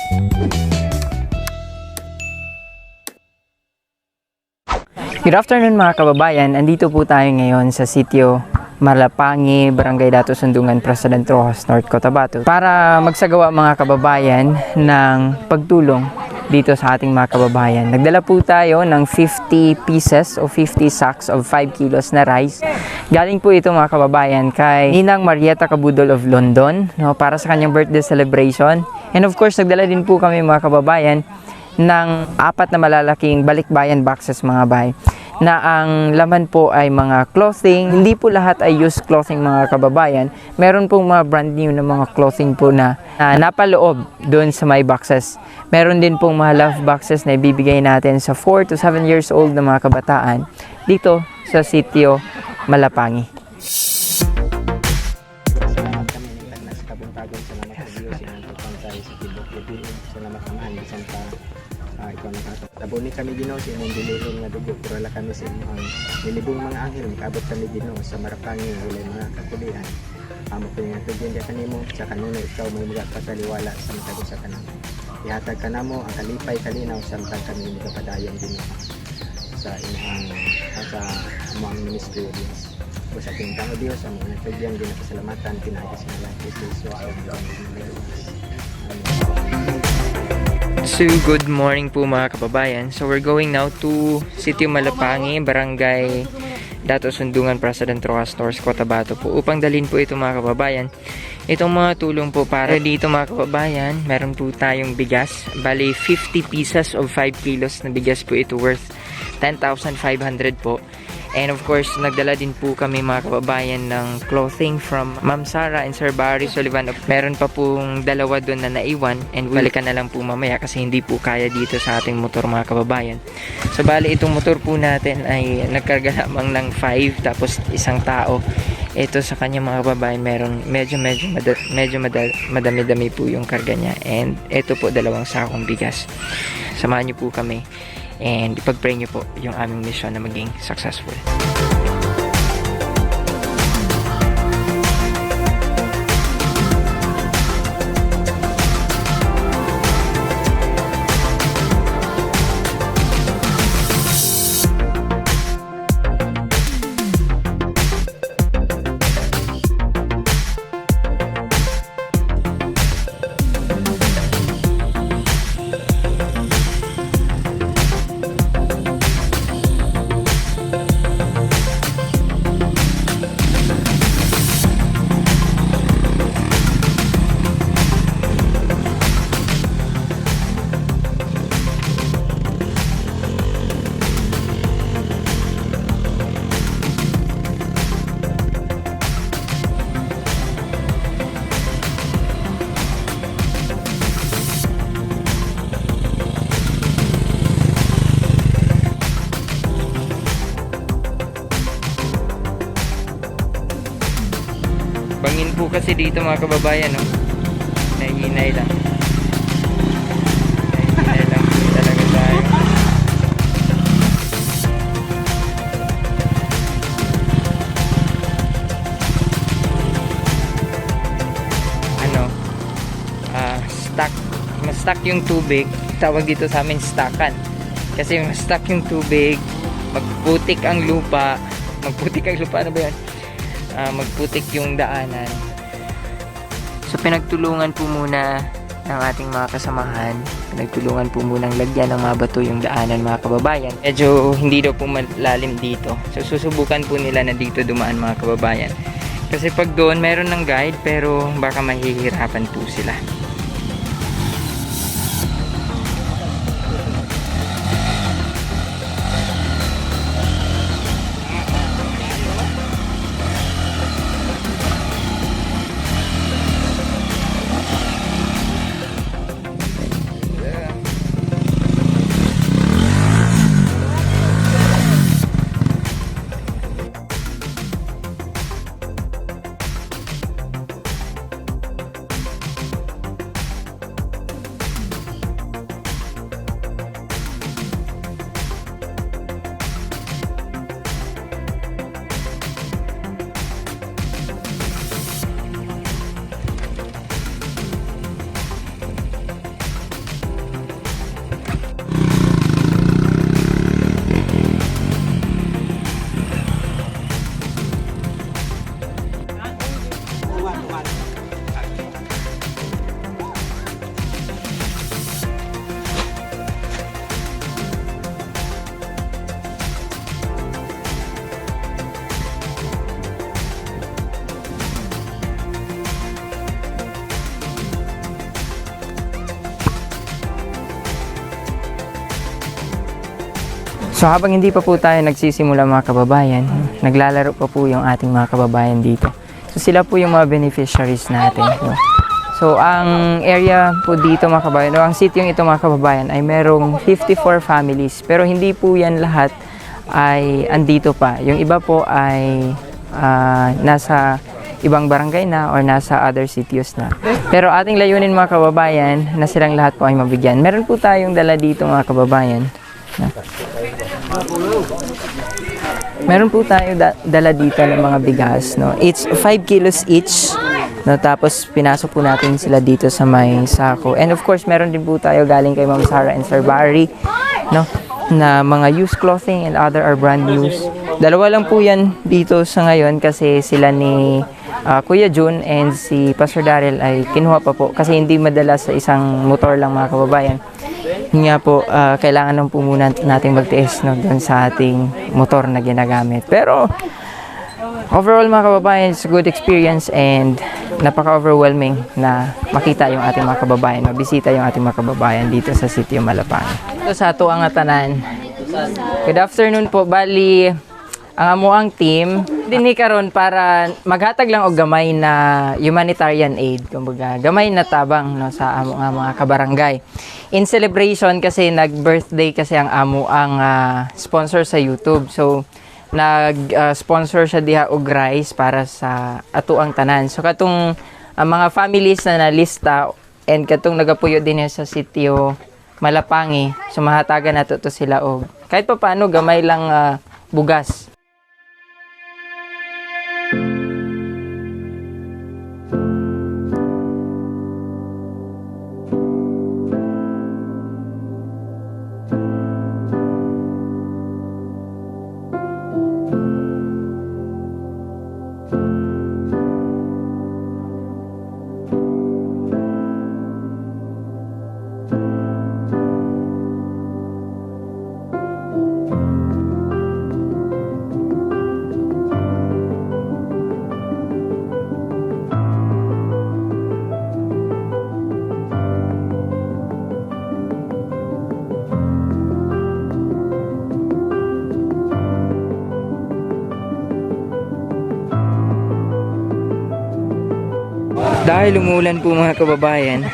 Good afternoon mga kababayan, andito po tayo ngayon sa sitio Malapangi, Barangay Dato Sundungan, President Roxas, North Cotabato para magsagawa mga kababayan ng pagtulong dito sa ating mga kababayan. Nagdala po tayo ng 50 pieces o 50 sacks of 5 kilos na rice. Galing po ito mga kababayan kay Ninang Marieta Cabudol of London, no, para sa kanyang birthday celebration. And of course, nagdala din po kami mga kababayan ng 4 na malalaking balikbayan boxes mga bay, na ang laman po ay mga clothing. Hindi po lahat ay used clothing mga kababayan. Meron pong mga brand new na mga clothing po na napaloob doon sa my boxes. Meron din pong mga love boxes na ibibigay natin sa 4 to 7 years old na mga kabataan dito sa sitio Malapangi. Tabuni kami Ginoo sa imong dililong nga dugo, purala kami sa imong nilibong mga anghel, makaabot kami Ginoo sa Marapangi, walay mga kapulian. Amo ko nga tugyan di kanimo sa kanunay ikaw may mga pasaliwala sa matag sa kanamo. Ihatag kanamo ang kalipay kalinaw samtang kami magapadayon Ginoo sa imong sa among ministerials. O sa tingtang Dios ang mga tugyan din pasalamatan pinaagi sa mga Kristo sa So, good morning po mga kababayan. So, we're going now to Sitio Malapangi, Barangay Dato Sundungan, President Roxas, North Cotabato po upang dalhin po ito mga kababayan. Itong mga tulong po para dito mga kababayan, meron po tayong bigas. Bali, 50 pieces of 5 kilos na bigas po ito worth 10,500 po. And of course, nagdala din po kami mga kababayan ng clothing from Ma'am Sara and Sir Barry Sullivan. Meron pa pong dalawa doon na naiwan and balikan na lang po mamaya kasi hindi po kaya dito sa ating motor mga kababayan. So bali itong motor po natin ay nagkarga lamang ng 5 tapos isang tao. Ito sa kanya mga kababayan meron medyo madami-dami po yung karga niya. And ito po 2 sakong bigas. Samahan niyo po kami. And ipag-pray nyo po yung aming mission na maging successful. Bangin po kasi dito mga kababayan, no? Nahihinay lang. Nahihinay lang po talaga tayo. Stuck yung tubig. Tawag dito sa amin stackan. Kasi stuck yung tubig, magputik ang lupa. Ano ba yan? Magputik yung daanan. So pinagtulungan po muna ng ating mga kasamahan, pinagtulungan po munang lagyan ng mga bato yung daanan mga kababayan. Medyo hindi daw po malalim dito, so susubukan po nila na dito dumaan mga kababayan, kasi pag doon meron ng guide pero baka mahihirapan po sila. So habang hindi pa po tayo nagsisimula mga kababayan, naglalaro pa po yung ating mga kababayan dito. So sila po yung mga beneficiaries natin. So ang area po dito mga kababayan, o ang sityong ito mga kababayan ay merong 54 families. Pero hindi po yan lahat ay andito pa. Yung iba po ay nasa ibang barangay na or nasa other cities na. Pero ating layunin mga kababayan na silang lahat po ay mabigyan. Meron po tayong dala dito mga kababayan. Meron po tayo dala dito ng mga bigas, no? It's 5 kilos each, no? Tapos pinasok po natin sila dito sa may sako. And of course, meron din po tayo galing kay Ma'am Sarah and Sir Barry, no? Na mga used clothing and other are brand new. Dalawa lang po yan dito sa ngayon kasi sila ni Kuya Jun and si Pastor Daryl ay kinuha pa po kasi hindi madala sa isang motor lang mga kababayan. Nga po, kailangan lang po muna nating magtiis, no, doon sa ating motor na ginagamit. Pero overall mga kababayan, it's a good experience and napaka-overwhelming na makita yung ating mga kababayan, mabisita yung ating mga kababayan dito sa Sitio Malapang. Ito sa ato ang atanan. Good afternoon po. Bali, ang amuang team dinhi karon para maghatag lang og gamay na humanitarian aid, kumbaga gamay na tabang, no, sa amo nga mga kabarangay. In celebration kasi nag-birthday kasi ang amo ang sponsor sa YouTube. So nag-sponsor siya diha og rice para sa ato ang tanan. So katong mga families na nalista and katong nagapuyo din sa sitio Malapangi, so mahatagan nato to sila og kahit pa paano gamay lang bugas. Dahil umuulan po mga kababayan,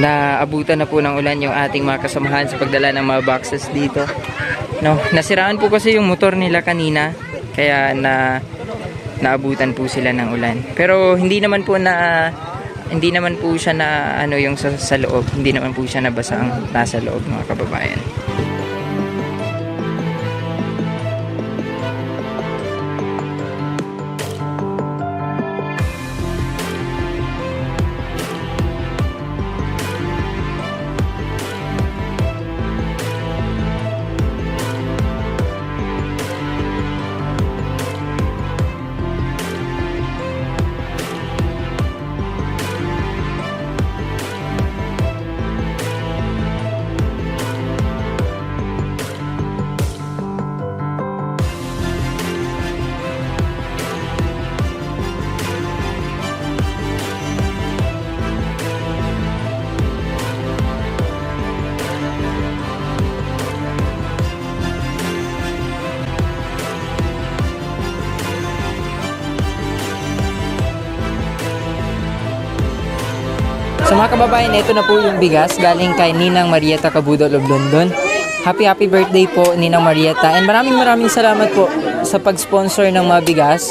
na abutan na po ng ulan yung ating mga kasamahan sa pagdala ng mga boxes dito. No, nasiraan po kasi yung motor nila kanina, kaya naabutan po sila ng ulan. Pero hindi naman po siya na ano yung sa loob, hindi naman po siya nabasa ang nasa loob mga kababayan. So mga kababayan, ito na po yung bigas galing kay Ninang Marieta Cabudol of London. Happy birthday po Ninang Marieta, and maraming salamat po sa pag-sponsor ng mga bigas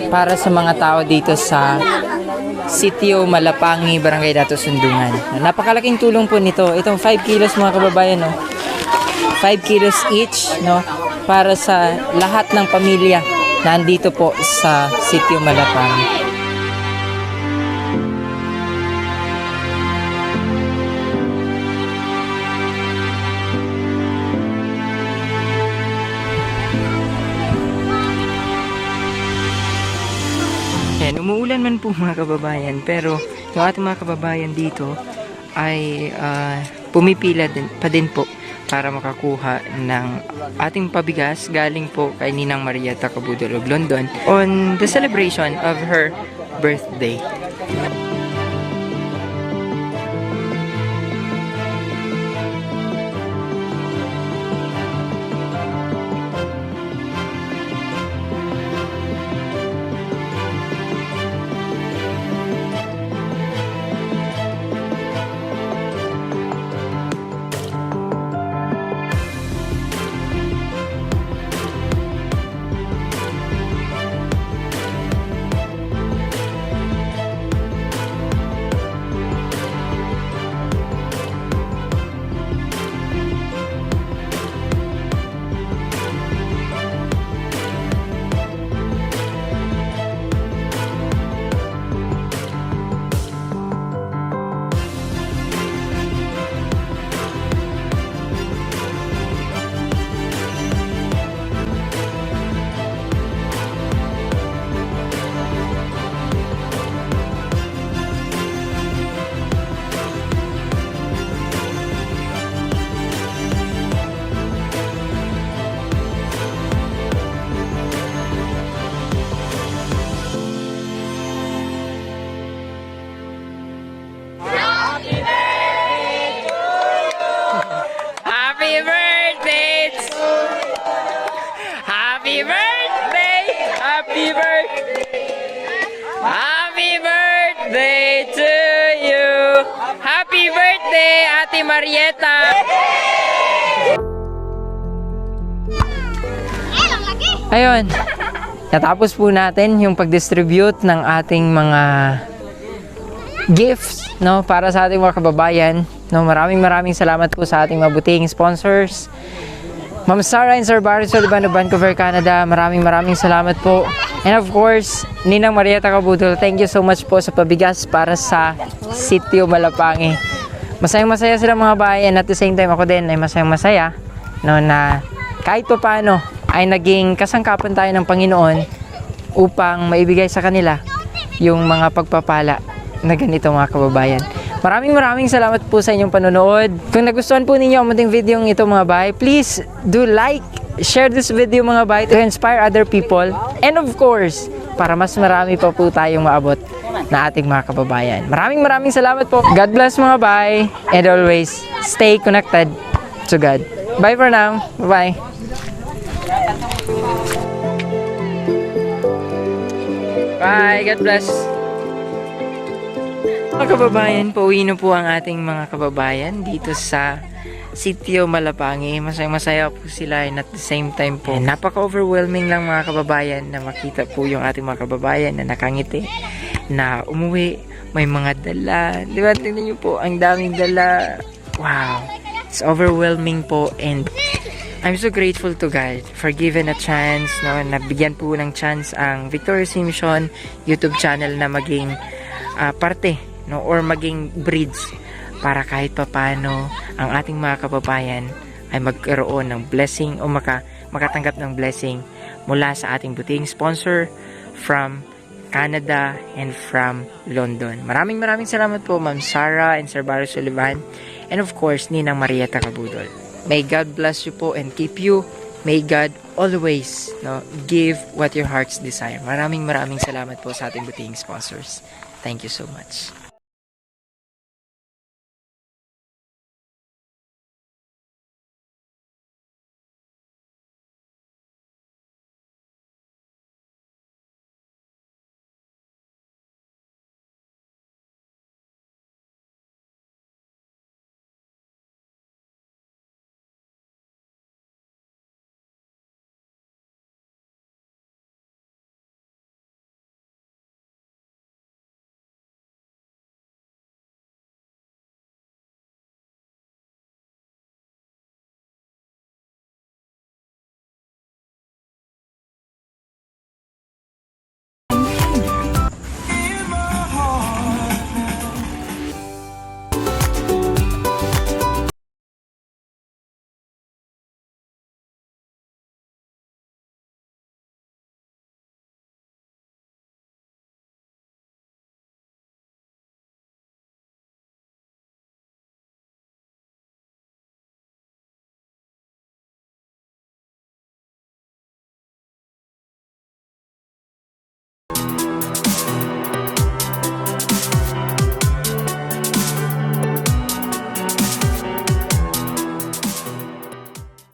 para sa mga tao dito sa Sitio Malapangi, Barangay Dato Sundungan. Napakalaking tulong po nito. Itong 5 kilos mga kababayan, no? 5 kilos each, no? Para sa lahat ng pamilya na andito po sa Sitio Malapangi. Umuulan man po mga kababayan, pero yung ating mga kababayan dito ay pumipila pa din po para makakuha ng ating pabigas galing po kay Ninang Marieta Cabudol of London on the celebration of her birthday. birthday, Ate Marieta! Ayun, natapos po natin yung pag-distribute ng ating mga gifts, no, para sa ating mga kababayan. No, maraming salamat po sa ating mabuting sponsors. Ma'am Sarah and Sir Barry Sullivan of Vancouver, Canada. Maraming salamat po. And of course, Ninang Marieta Cabudol, thank you so much po sa pabigas para sa Sitio Malapangi. Masaya sila mga bayan, at the same time ako din ay masaya, no, na kahit pa paano ay naging kasangkapan tayo ng Panginoon upang maibigay sa kanila yung mga pagpapala na ganito mga kababayan. Maraming salamat po sa inyong panonood. Kung nagustuhan po ninyo ang munting video ito mga bay, please do like, share this video mga bay to inspire other people. And of course, para mas marami pa po tayong maabot na ating mga kababayan. Maraming salamat po. God bless mga bay. And always, stay connected to God. Bye for now. Bye-bye. Bye. God bless. Mga kababayan, pauwi na po ang ating mga kababayan dito sa Sitio Malapangi. Masaya po sila, and at the same time po, napaka-overwhelming lang mga kababayan na makita po yung ating mga kababayan na nakangiti, na umuwi, may mga dala. Di ba? Tingnan nyo po, ang daming dala. Wow! It's overwhelming po, and I'm so grateful to God for given a chance, no, nabigyan po ng chance ang Victorious Mission YouTube channel na maging parte, no, or maging bridge para kahit papano ang ating mga kababayan ay magkaroon ng blessing o makatanggap ng blessing mula sa ating buting sponsor from Canada and from London. Maraming salamat po Ma'am Sarah and Sir Barry Sullivan, and of course Ninang Marieta Cabudol. May God bless you po and keep you. May God always, no, give what your hearts desire. Maraming salamat po sa ating buting sponsors. Thank you so much.